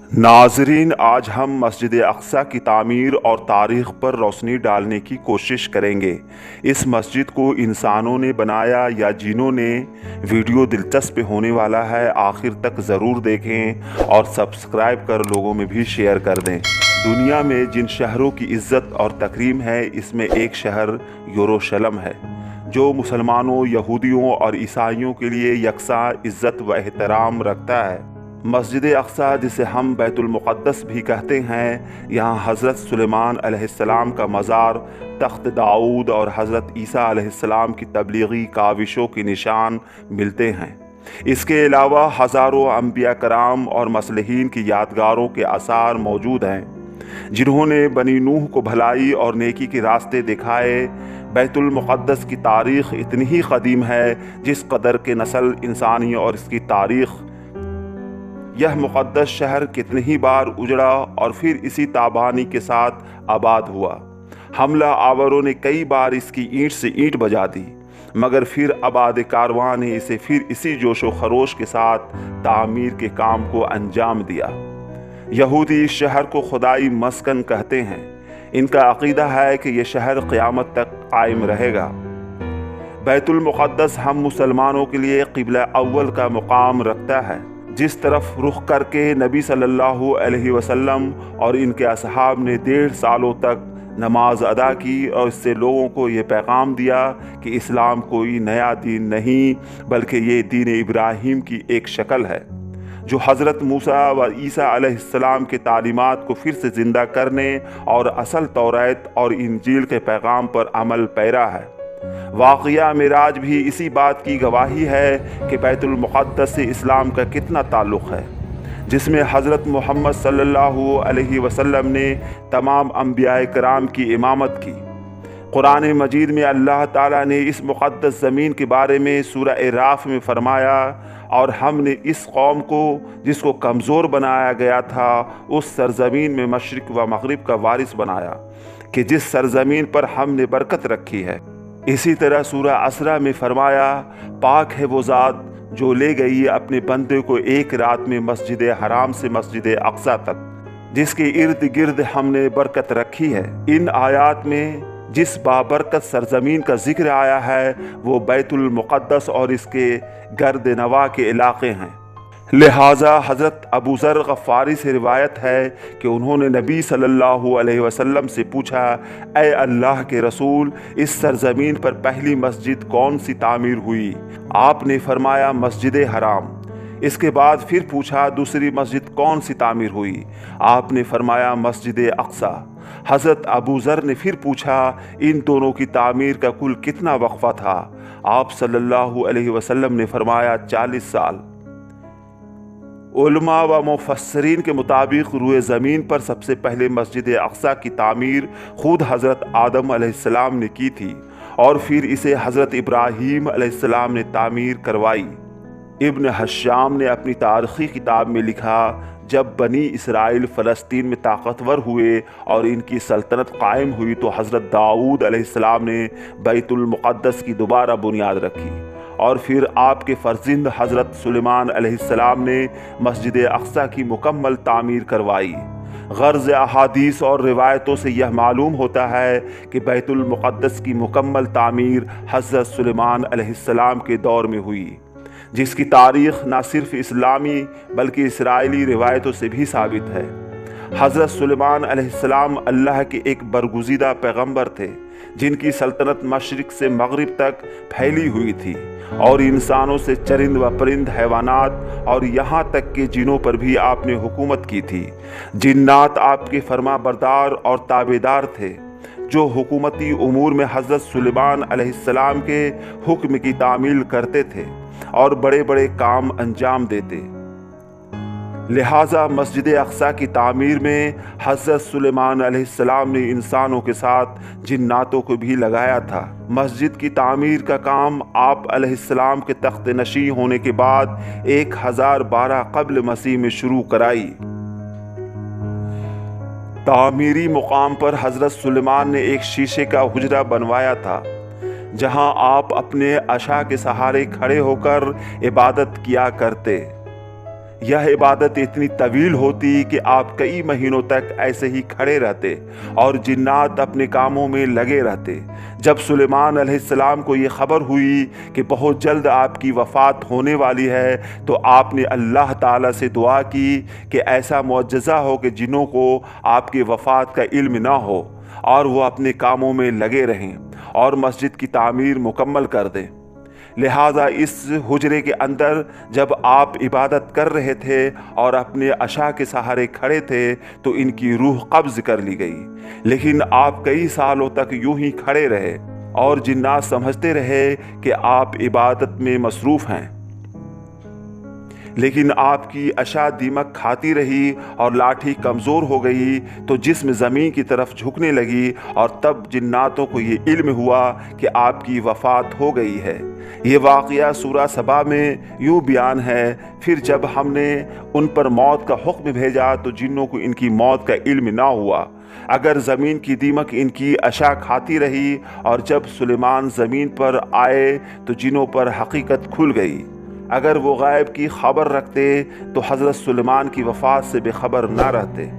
नाज़रीन, आज हम मस्जिद अक़सा की तामीर और तारीख़ पर रोशनी डालने की कोशिश करेंगे। इस मस्जिद को इंसानों ने बनाया या जिनों ने? वीडियो दिलचस्प होने वाला है, आखिर तक ज़रूर देखें और सब्सक्राइब कर लोगों में भी शेयर कर दें। दुनिया में जिन शहरों की इज़्ज़त और तकरीम है, इसमें एक शहर यरूशलेम है, जो मुसलमानों, यहूदियों और ईसाइयों के लिए यकसा इज़्ज़त व एहतराम रखता है। मस्जिद अक़सा, जिसे हम बैतुल मुक़द्दस भी कहते हैं, यहाँ हज़रत सुलेमान अलैहिस्सलाम का मज़ार, तख्त दाऊद और हज़रत ईसा अलैहिस्सलाम की तबलीगी काविशों के निशान मिलते हैं। इसके अलावा हज़ारों अंबिया कराम और मसलहीन की यादगारों के आसार मौजूद हैं, जिन्होंने बनी नूह को भलाई और नेकी के रास्ते दिखाए। बैतुल मुक़द्दस की तारीख़ इतनी ही क़दीम है जिस कदर के नस्ल इंसानी और इसकी तारीख़। यह मुक़द्दस शहर कितनी ही बार उजड़ा और फिर इसी ताबानी के साथ आबाद हुआ। हमला आवरों ने कई बार इसकी ईंट से ईंट बजा दी, मगर फिर आबाद कारवां ने इसे फिर इसी जोशो खरोश के साथ तामीर के काम को अंजाम दिया। यहूदी इस शहर को खुदाई मस्कन कहते हैं। इनका अक़ीदा है कि यह शहर क़यामत तक कायम रहेगा। बैतुल मुक़द्दस हम मुसलमानों के लिए क़िबला अव्वल का मुकाम रखता है। जिस तरफ रुख करके नबी सल्लल्लाहु अलैहि वसल्लम और इनके असहाब ने 1.5 सालों तक नमाज अदा की और इससे लोगों को ये पैगाम दिया कि इस्लाम कोई नया दीन नहीं, बल्कि ये दीन इब्राहीम की एक शक्ल है, जो हज़रत मूसा व ईसा अलैहिस्सलाम के तालीमात को फिर से ज़िंदा करने और असल तौरात और इंजील के पैगाम पर अमल पैरा है। वाक़िया मिराज भी इसी बात की गवाही है कि बैतुल मुक़द्दस से इस्लाम का कितना ताल्लुक़ है, जिसमें हज़रत मोहम्मद सल्लल्लाहु अलैहि वसल्लम ने तमाम अंबिया कराम की इमामत की। कुरान मजीद में अल्लाह ताला ने इस मुक़द्दस ज़मीन के बारे में सूरह एराफ में फ़रमाया, और हमने इस कौम को, जिसको कमज़ोर बनाया गया था, उस सरज़मीन में मशरिक़ व मग़रिब का वारिस बनाया कि जिस सरज़मीन पर हमने बरकत रखी है। इसी तरह सूरह असरा में फरमाया, पाक है वो ज़ात जो ले गई अपने बंदे को एक रात में मस्जिद हराम से मस्जिद अक़सा तक, जिसके इर्द गिर्द हमने बरकत रखी है। इन आयात में जिस बाबरकत सरज़मीन का जिक्र आया है, वो बैतुल मुक़द्दस और इसके गर्द नवा के इलाक़े हैं। लिहाजा हज़रत अबू ज़र ग़फ़ारी से रिवायत है कि उन्होंने नबी सल्लल्लाहु अलैहि वसल्लम से पूछा, ऐ अल्लाह के रसूल, इस सरज़मीन पर पहली मस्जिद कौन सी तामीर हुई? आपने फरमाया, मस्जिद हराम। इसके बाद फिर पूछा, दूसरी मस्जिद कौन सी तामीर हुई? आपने फरमाया, मस्जिद अक़सा। हज़रत अबू ज़र ने फिर पूछा, इन दोनों की तामीर का कुल कितना वक्फ़ा था? आप सल्लल्लाहु अलैहि वसल्लम ने फरमाया, 40 साल। उलमा व मुफस्सरीन के मुताबिक रूए ज़मीन पर सबसे पहले मस्जिद अक़सा की तामीर खुद हज़रत आदम अलैहिस्सलाम ने की थी, और फिर इसे हज़रत इब्राहीम अलैहिस्सलाम ने तामीर करवाई। इब्न हश्शाम ने अपनी तारीख़ी किताब में लिखा, जब बनी इसराइल फ़लस्तीन में ताकतवर हुए और इनकी सल्तनत कायम हुई, तो हज़रत दाऊद अलैहिस्सलाम ने बैतुल मुक़द्दस की दोबारा बुनियाद रखी, और फिर आपके फ़र्जिंद हज़रत सुलेमान अलैहिस्सलाम ने मस्जिद अक़सा की मुकम्मल तामीर करवाई। गर्ज़ अहादीस और रिवायतों से यह मालूम होता है कि बैतुल मुक़द्दस की मुकम्मल तामीर हज़रत सुलेमान अलैहिस्सलाम के दौर में हुई, जिसकी तारीख़ न सिर्फ इस्लामी बल्कि इसराइली रिवायतों से भी साबित है। हज़रत सुलेमान अलैहिस्सलाम अल्लाह के एक बरगुज़ीदा पैगम्बर थे, जिनकी सल्तनत मशरिक़ से मग़रिब तक फैली हुई थी, और इंसानों से चरिंद व परिंद हैवानात और यहाँ तक के जिनों पर भी आपने हुकूमत की थी। जिन्नात आपके फरमा बरदार और ताबेदार थे, जो हुकूमती उमूर में हज़रत सुलेमान अलैहिस्सलाम के हुक्म की तामील करते थे और बड़े बड़े काम अंजाम देते। लिहाजा मस्जिद अक़सा की तामीर में हज़रत सुलेमान अलैहिस्सलाम ने इंसानों के साथ जिन्नातों को भी लगाया था। मस्जिद की तामीर का काम आप अलैहिस्सलाम के तख्त नशी होने के बाद 1012 क़ब्ल मसीह में शुरू कराई। तामीरी मुकाम पर हज़रत सुलेमान ने एक शीशे का हुजरा बनवाया था, जहां आप अपने अशा के सहारे खड़े होकर इबादत किया करते। यह इबादत इतनी तवील होती कि आप कई महीनों तक ऐसे ही खड़े रहते और जिन्नात अपने कामों में लगे रहते। जब सुलेमान अलैहिस्सलाम को ये खबर हुई कि बहुत जल्द आपकी वफ़ात होने वाली है, तो आपने अल्लाह ताला से दुआ की कि ऐसा मुअज्जज़ा हो कि जिन्नों को आपकी वफ़ात का इल्म ना हो और वो अपने कामों में लगे रहें और मस्जिद की तामीर मुकम्मल कर दें। लिहाजा इस हुजरे के अंदर जब आप इबादत कर रहे थे और अपने अशा के सहारे खड़े थे, तो इनकी रूह कब्ज़ कर ली गई। लेकिन आप कई सालों तक यूं ही खड़े रहे और जिन्नात समझते रहे कि आप इबादत में मसरूफ़ हैं। लेकिन आपकी अशा दीमक खाती रही और लाठी कमज़ोर हो गई, तो जिस्म ज़मीन की तरफ झुकने लगी और तब जिन्नातों को ये इल्म हुआ कि आपकी वफ़ात हो गई है। ये वाक़या सूरा सबा में यूँ बयान है, फिर जब हमने उन पर मौत का हुक्म भेजा तो जिन्नों को इनकी मौत का इल्म ना हुआ। अगर ज़मीन की दीमक इनकी अशा खाती रही और जब सुलेमान ज़मीन पर आए तो जिन्नों पर हकीकत खुल गई। अगर वो गायब की खबर रखते तो हज़रत सुलेमान की वफ़ात से बेखबर ना रहते।